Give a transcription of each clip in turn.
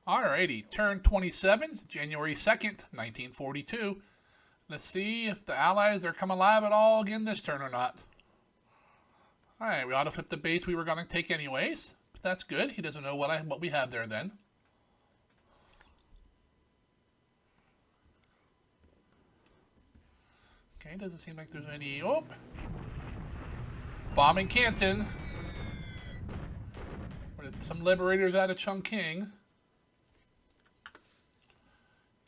Alrighty, turn 27, January 2nd, 1942. Let's see if the Allies are come alive at all again this turn or not. Alright, we auto-flipped the base we were going to take anyways. But that's good. He doesn't know what we have there then. Okay, doesn't seem like there's any... Oh! Bombing Canton. Some liberators out of Chongqing.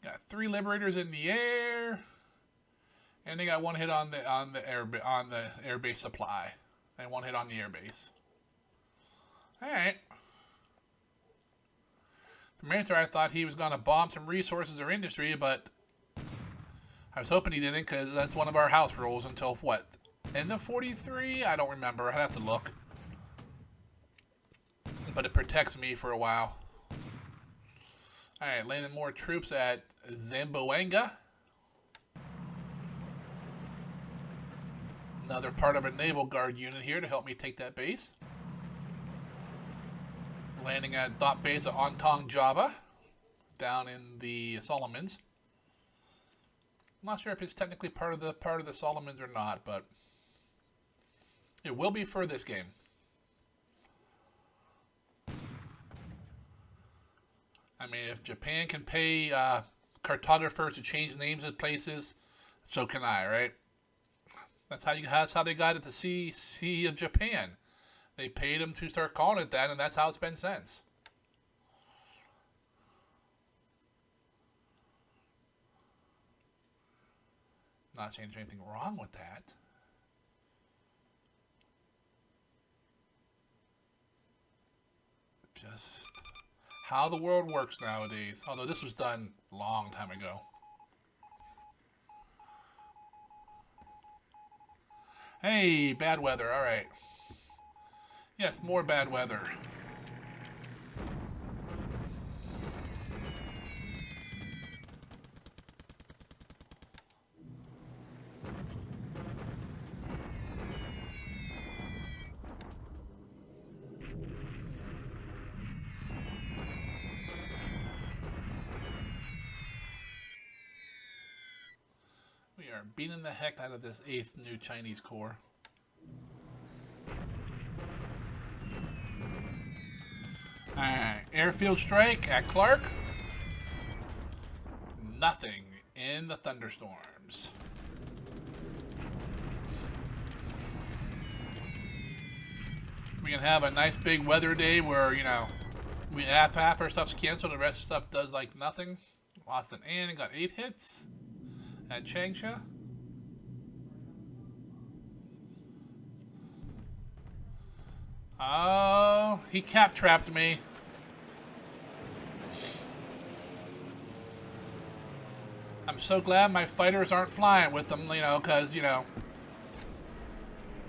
Got 3 liberators in the air, and they got 1 hit on the airbase supply, and 1 hit on the airbase. All right. For a minute there, I thought he was gonna bomb some resources or industry, but I was hoping he didn't, because that's one of our house rules until what? End of 43? I don't remember. I'd have to look. But it protects me for a while. Alright, landing more troops at Zamboanga. Another part of a naval guard unit here to help me take that base. Landing at dot base at Ontong, Java, down in the Solomons. I'm not sure if it's technically part of the Solomons or not, but it will be for this game. I mean, if Japan can pay cartographers to change names of places, so can I, right? That's how they got it to Sea of Japan. They paid them to start calling it that, and that's how it's been since. Not saying there's anything wrong with that. Just how the world works nowadays. Although this was done a long time ago. Hey, bad weather. All right. Yes, more bad weather. We are beating the heck out of this 8th new Chinese Corps. Alright, airfield strike at Clark. Nothing in the thunderstorms. We can have a nice big weather day where, you know, half our stuff's canceled, the rest of the stuff does like nothing. Lost an N and got 8 hits at Changsha. Oh, he cap trapped me. I'm so glad my fighters aren't flying with them, you know, because, you know.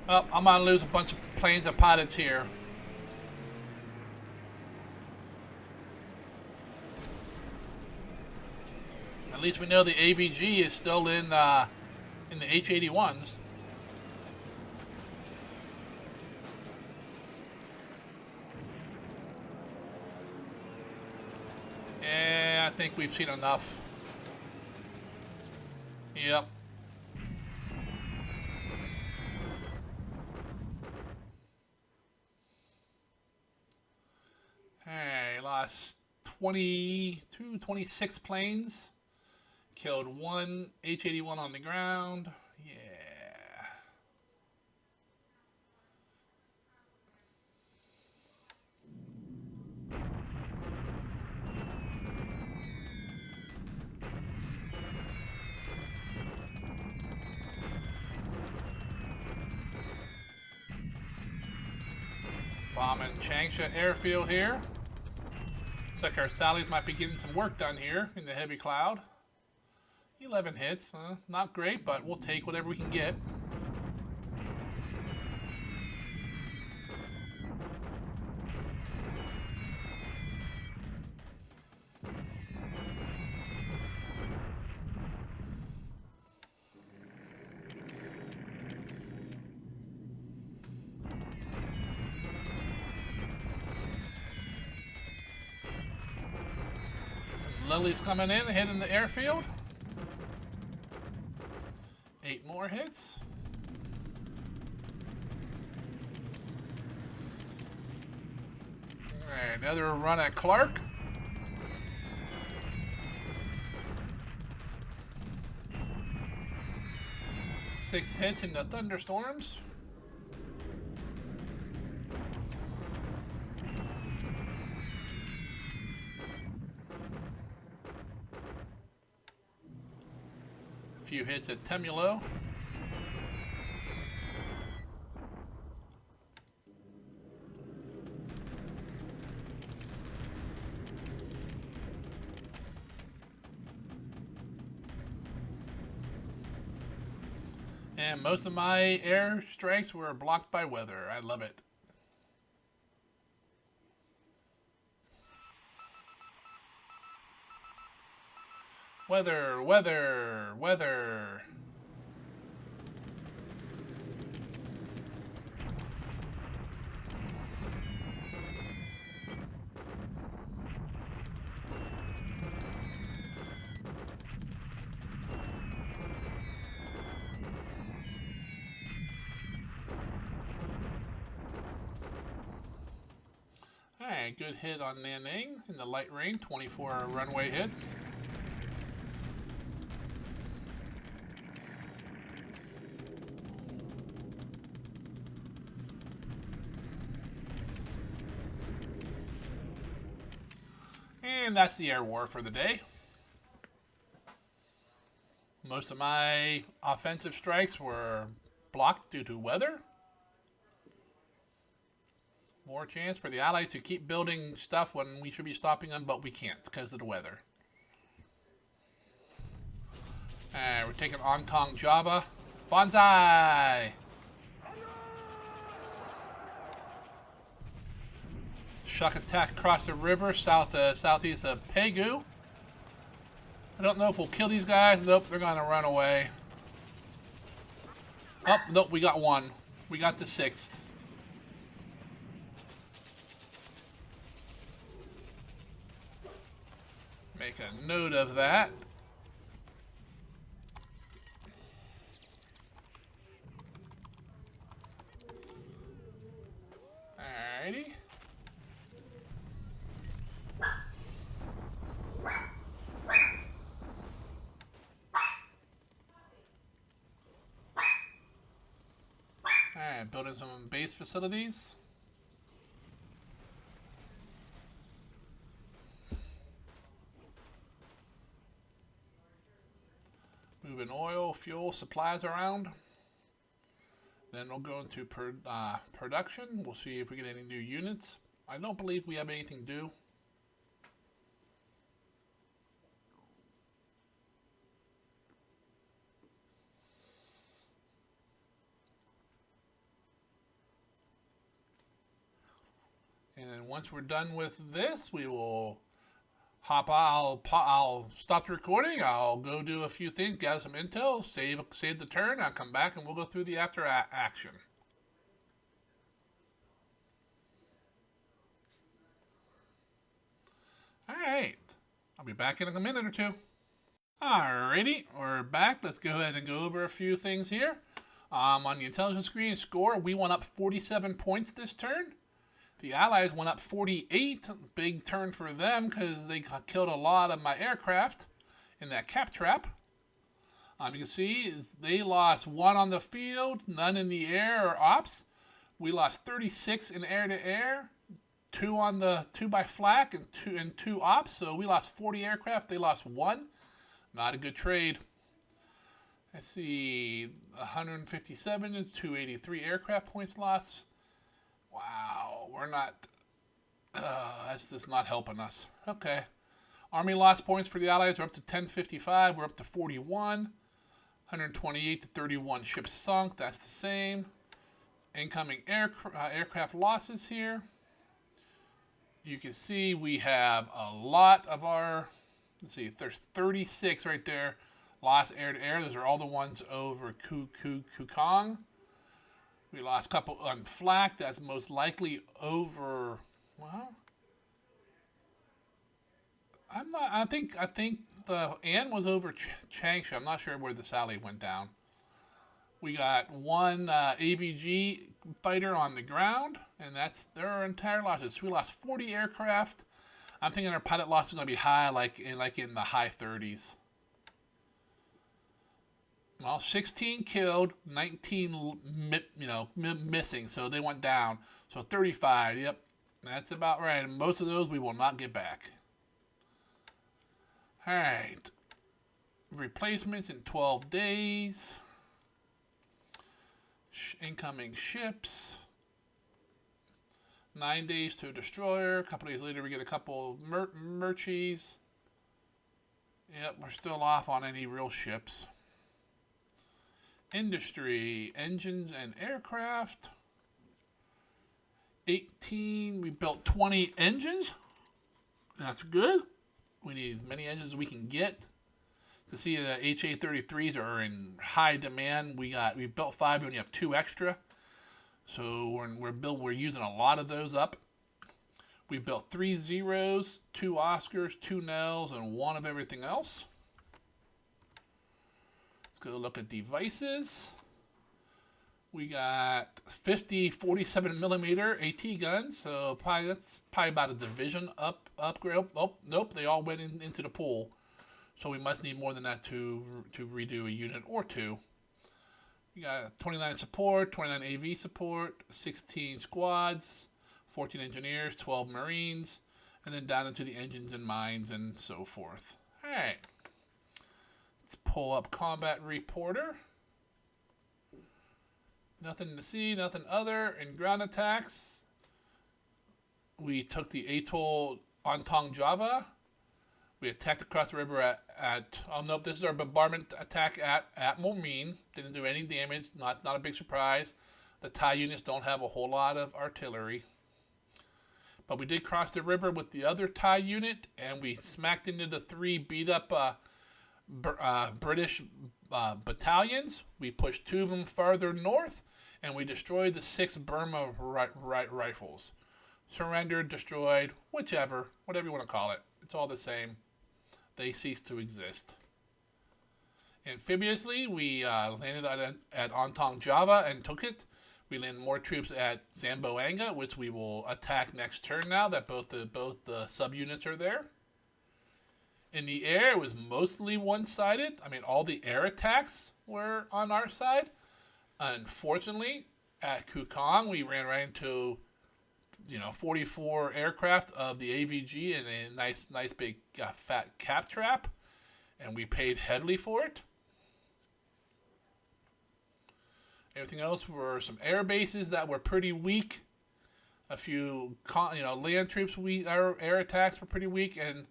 Oh, I'm gonna lose a bunch of planes of pilots here. At least we know the AVG is still in the H-81s. Yeah, I think we've seen enough. Yep. Hey, lost 26 planes. Killed 1 H-81 on the ground. Yeah. Bombing Changsha Airfield here. Looks like our Sallies might be getting some work done here in the heavy cloud. 11 hits. Not great, but we'll take whatever we can get. Lily's coming in, hitting the airfield. 8 more hits. Alright, another run at Clark. Six hits in the thunderstorms. A few hits at Temulo. And most of my air strikes were blocked by weather. I love it. Weather, weather, weather. Alright, good hit on Nanning in the light rain. 24 runway hits. And that's the air war for the day. Most of my offensive strikes were blocked due to weather. More chance for the Allies to keep building stuff when we should be stopping them, but we can't because of the weather. We're taking Ontong Java. Bonsai! Shock attack across the river, southeast of Pegu. I don't know if we'll kill these guys. Nope, they're gonna run away. Oh, nope, we got one. We got the 6th. Make a note of that. Alrighty. Alright, building some base facilities. Moving oil, fuel, supplies around. Then we'll go into production. We'll see if we get any new units. I don't believe we have anything due. And then once we're done with this, we will hop out. I'll stop the recording. I'll go do a few things, gather some intel, save the turn. I'll come back and we'll go through the after action. Alright. I'll be back in a minute or two. Alrighty, we're back. Let's go ahead and go over a few things here. On the intelligence screen score, we went up 47 points this turn. The Allies went up 48. Big turn for them because they killed a lot of my aircraft in that cap trap. You can see they lost 1 on the field, none in the air or ops. We lost 36 in air-to-air, 2 by flak, and 2 ops. So we lost 40 aircraft. They lost 1. Not a good trade. Let's see, 157 and 283 aircraft points lost. Wow, we're not, that's just not helping us. Okay. Army lost points for the Allies. We're up to 1055. We're up to 41. 128 to 31 ships sunk. That's the same. Incoming aircraft losses here. You can see we have a lot of our, let's see, there's 36 right there. Lost air-to-air. Those are all the ones over Kukong. We lost a couple on flak. That's most likely over, well, I'm not. I think the Ann was over Changsha. I'm not sure where the Sally went down. We got one AVG fighter on the ground, and that's their entire losses. We lost 40 aircraft. I'm thinking our pilot loss is going to be high, like in the high 30s. Well, 16 killed, 19 missing, so they went down. So 35. Yep, that's about right. And most of those we will not get back. All right. Replacements in 12 days. Incoming ships. 9 days to a destroyer. A couple days later, we get a couple merchies. Yep, we're still off on any real ships. Industry, engines and aircraft. 18, we built 20 engines. That's good. We need as many engines as we can get. To see the HA-33s are in high demand. We built 5, we only have 2 extra. So we're using a lot of those up. We built 3 zeros, 2 Oscars, 2 Nels, and 1 of everything else. Let's go look at devices. We got 50 47 millimeter AT guns, so that's probably about a division upgrade. Oh, nope, they all went into the pool. So we must need more than that to redo a unit or 2. We got 29 support, 29 AV support, 16 squads, 14 engineers, 12 marines, and then down into the engines and mines and so forth. All right. Let's pull up combat reporter. Nothing to see, nothing other. In ground attacks, we took the atoll Ontong Java. We attacked across the river oh nope, this is our bombardment attack at Momine. Didn't do any damage, not a big surprise. The Thai units don't have a whole lot of artillery. But we did cross the river with the other Thai unit, and we smacked into the 3 beat up British battalions. We pushed 2 of them farther north, and we destroyed the 6 Burma rifles. Surrendered, destroyed, whatever you want to call it. It's all the same. They cease to exist. Amphibiously, we landed at Ontong Java and took it. We landed more troops at Zamboanga, which we will attack next turn now that both the subunits are there. In the air, it was mostly one-sided. I mean, all the air attacks were on our side. Unfortunately, at Kukong, we ran right into 44 aircraft of the AVG and a nice big fat cap trap, and we paid heavily for it. Everything else were some air bases that were pretty weak. A few land troops, our air attacks were pretty weak, and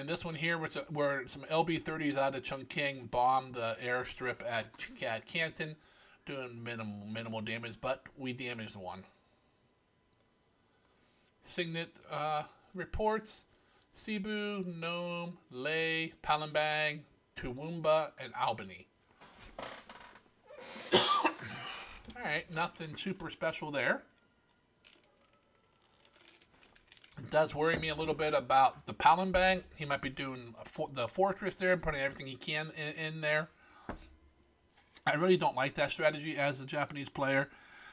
this one here where some LB-30s out of Chongqing bombed the airstrip at Canton, doing minimal damage, but we damaged one. Signet reports: Cebu, Nome, Leh, Palembang, Toowoomba, and Albany. Alright, nothing super special there. It does worry me a little bit about the Palembang. He might be doing the fortress there, putting everything he can in there. I really don't like that strategy as a Japanese player.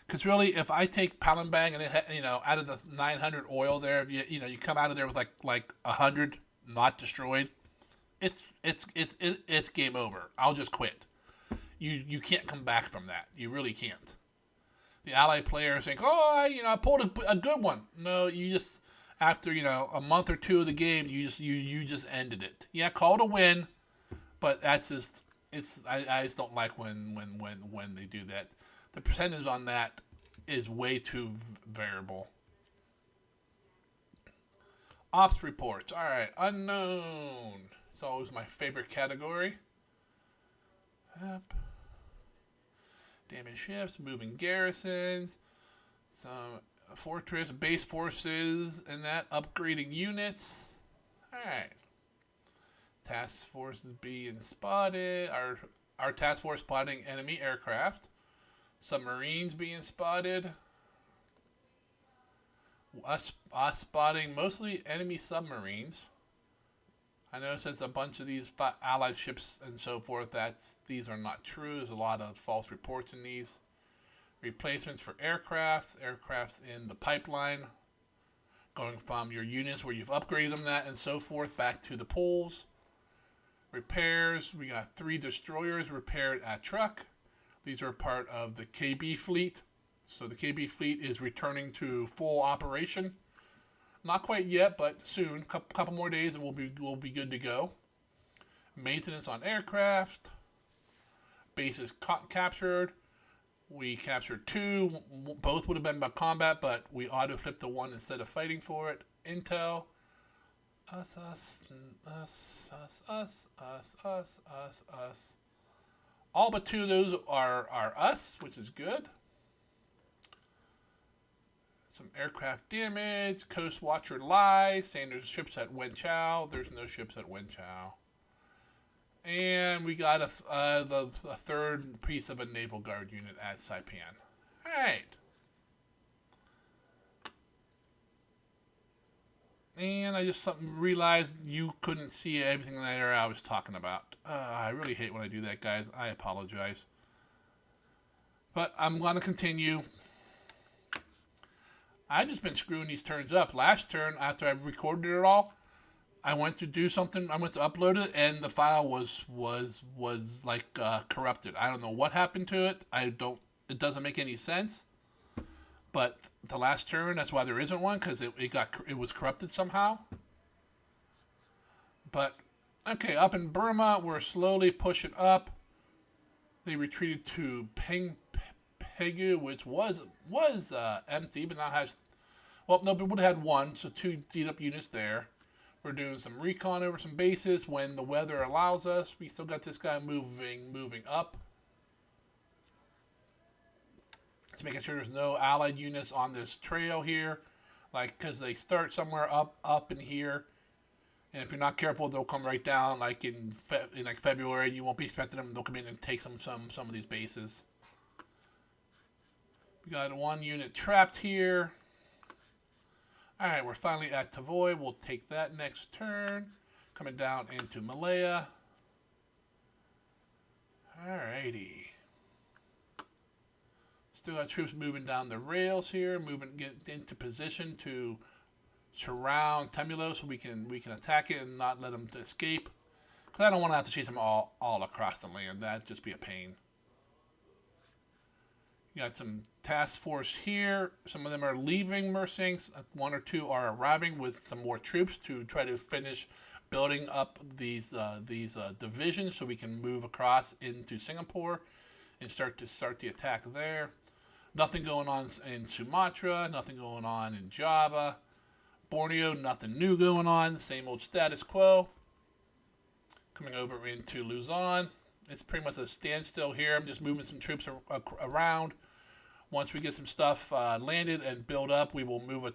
Because really, if I take Palembang and out of the 900 oil there, you come out of there with like 100 not destroyed, it's game over. I'll just quit. You can't come back from that. You really can't. The Allied players think, I pulled a good one. No, you just after a month or 2 of the game, you just ended it. Yeah, call it a win, but that's just I just don't like when they do that. The percentage on that is way too variable. Ops reports. All right, unknown. It's always my favorite category. Yep. Damaged ships, moving garrisons, some fortress, base forces, and that upgrading units. All right. Task forces being spotted. Our task force spotting enemy aircraft. Submarines being spotted. Us spotting mostly enemy submarines. I know since a bunch of these Allied ships and so forth, these are not true. There's a lot of false reports in these. Replacements for aircraft in the pipeline, going from your units where you've upgraded them and so forth back to the pools. Repairs, we got 3 destroyers repaired at Truk. These are part of the KB fleet. So the KB fleet is returning to full operation. Not quite yet, but soon. Couple more days and we'll be good to go. Maintenance on aircraft. Bases captured. We captured 2. Both would have been about combat, but we auto-flipped the one instead of fighting for it. Intel. Us. All but 2 of those are us, which is good. Some aircraft damage. Coast Watcher lies, saying there's ships at Wen Chao. There's no ships at Wen Chao. And we got the third piece of a Naval Guard unit at Saipan. Alright. And I just realized you couldn't see everything there I was talking about. I really hate when I do that, guys. I apologize. But I'm going to continue. I've just been screwing these turns up. Last turn, after I've recorded it all, I went to do something. I went to upload it, and the file was like corrupted. I don't know what happened to it. It doesn't make any sense. But the last turn, that's why there isn't one, because it was corrupted somehow. But okay, up in Burma, we're slowly pushing up. They retreated to Pegu, which was empty, but now has, well, no, but would have had 1, so 2 beat-up units there. We're doing some recon over some bases when the weather allows us. We still got this guy moving up. Just making sure there's no Allied units on this trail here, like, because they start somewhere up in here, and if you're not careful, they'll come right down, like in like February. You won't be expecting them. They'll come in and take some of these bases. We got 1 unit trapped here. Alright, we're finally at Tavoy. We'll take that next turn. Coming down into Malaya. Alrighty. Still got troops moving down the rails here, get into position to surround Temulo so we can attack it and not let them escape. Because I don't want to have to chase them all across the land. That'd just be a pain. You got some task force here. Some of them are leaving Mersings. 1 or 2 are arriving with some more troops to try to finish building up these divisions so we can move across into Singapore and start the attack there. Nothing going on in Sumatra. Nothing going on in Java. Borneo, nothing new going on. The same old status quo. Coming over into Luzon. It's pretty much a standstill here. I'm just moving some troops around. Once we get some stuff landed and built up, we will move a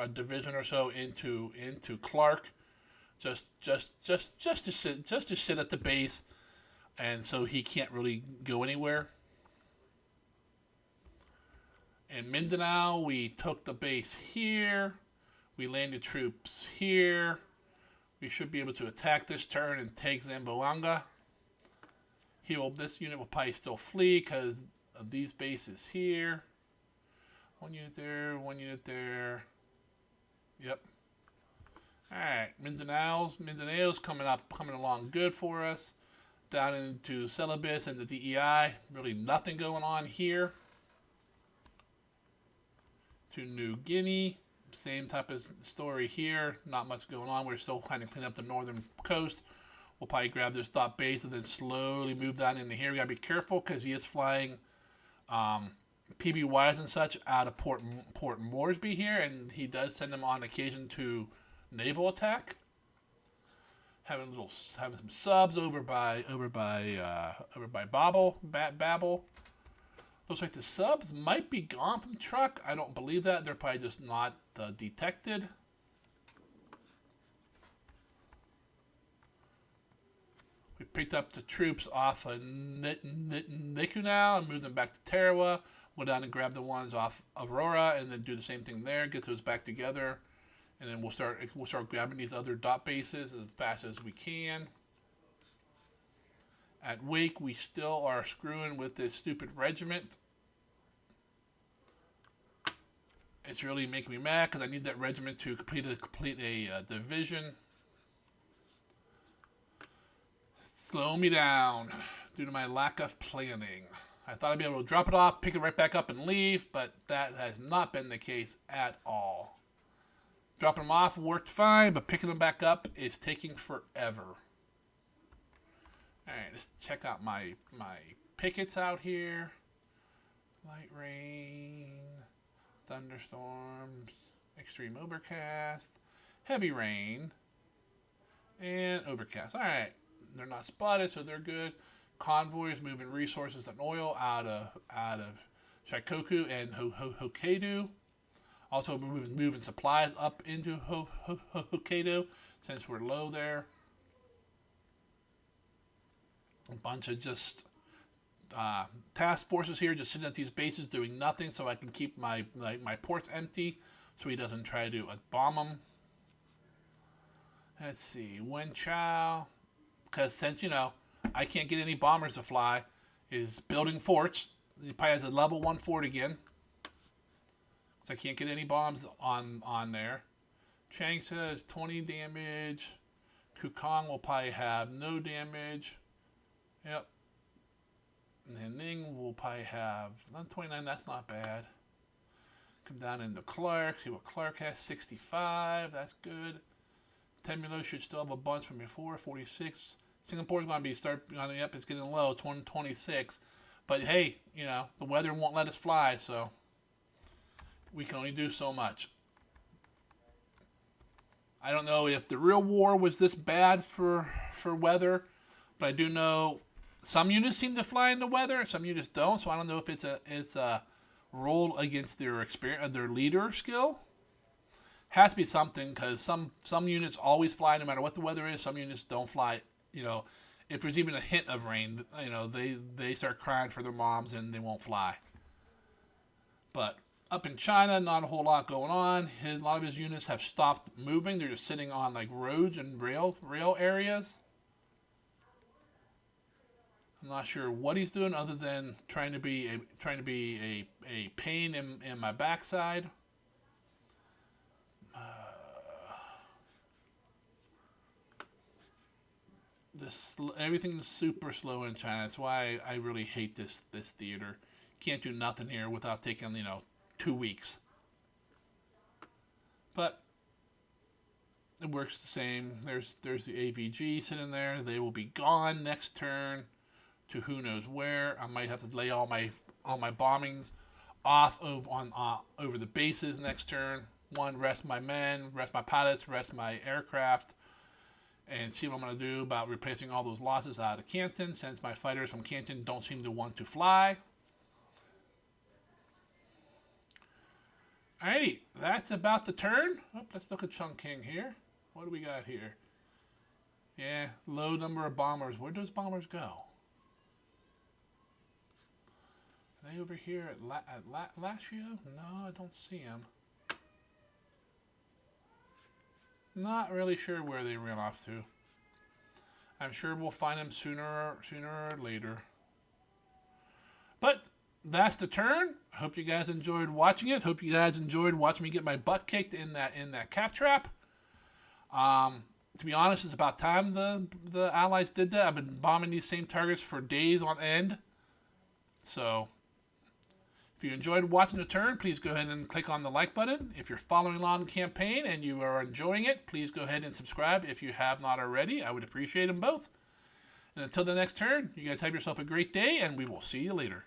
division or so into Clark, just to sit at the base, and so he can't really go anywhere. In Mindanao, we took the base here. We landed troops here. We should be able to attack this turn and take Zamboanga. This unit will probably still flee because of these bases here. 1 unit there, 1 unit there. Yep. Alright, Mindanao's coming along good for us. Down into Celebes and the DEI. Really nothing going on here. To New Guinea. Same type of story here. Not much going on. We're still kind of cleaning up the northern coast. We'll probably grab this dot base and then slowly move that into here. We gotta be careful because he is flying PBYs and such out of Port Moresby here, and he does send them on occasion to naval attack. Having some subs over by Babel. Looks like the subs might be gone from Truk. I don't believe that. They're probably just not detected. We picked up the troops off of Niku now and moved them back to Tarawa. Go down and grab the ones off Aurora and then do the same thing there. Get those back together and then we'll start grabbing these other dot bases as fast as we can. At Wake, we still are screwing with this stupid regiment. It's really making me mad because I need that regiment to complete a division. Slow me down due to my lack of planning. I thought I'd be able to drop it off, pick it right back up, and leave, but that has not been the case at all. Dropping them off worked fine, but picking them back up is taking forever. Alright, let's check out my pickets out here. Light rain, thunderstorms, extreme overcast, heavy rain, and overcast. Alright, they're not spotted, so they're good. Convoys moving resources and oil out of Shikoku and Hokkaido. Also moving supplies up into Hokkaido since we're low there. A bunch of just task forces here just sitting at these bases doing nothing so I can keep my ports empty so he doesn't try to bomb them. Let's see, Wen Chao, because since, you know, I can't get any bombers to fly, is building forts. He probably has a level 1 fort again. So I can't get any bombs on there. Chang says 20 damage. Kukong will probably have no damage. Yep. And Ning will probably have 29, that's not bad. Come down into Clark, see what Clark has, 65, that's good. Temulo should still have a bunch from before, 46. Singapore's going to be yep, it's getting low, 26. But hey, you know, the weather won't let us fly, so we can only do so much. I don't know if the real war was this bad for weather, but I do know some units seem to fly in the weather, some units don't. So I don't know if it's a roll against their experience, their leader skill. Has to be something, because some units always fly no matter what the weather is. Some units don't fly. You know, if there's even a hint of rain, you know, they start crying for their moms and they won't fly. But up in China, not a whole lot going on. A lot of his units have stopped moving. They're just sitting on like roads and rail areas. I'm not sure what he's doing other than trying to be a pain in my backside. Everything is super slow in China. That's why I really hate this theater. Can't do nothing here without taking, you know, 2 weeks. But it works the same. There's the AVG sitting there. They will be gone next turn to who knows where. I might have to lay all my bombings off over the bases next turn. Rest my men, rest my pilots, rest my aircraft, and see what I'm going to do about replacing all those losses out of Canton, since my fighters from Canton don't seem to want to fly. Alrighty, that's about the turn. Oh, let's look at Chongqing here. What do we got here? Yeah, low number of bombers. Where do those bombers go? Are they over here at Lashio? No, I don't see them. Not really sure where they ran off to. I'm sure we'll find them sooner or later. But that's the turn. I hope you guys enjoyed watching it. Hope you guys enjoyed watching me get my butt kicked in that cap trap. To be honest, it's about time the Allies did that. I've been bombing these same targets for days on end. So if you enjoyed watching the turn, please go ahead and click on the like button. If you're following along the campaign and you are enjoying it, please go ahead and subscribe if you have not already. I would appreciate them both. And until the next turn, you guys have yourself a great day, and we will see you later.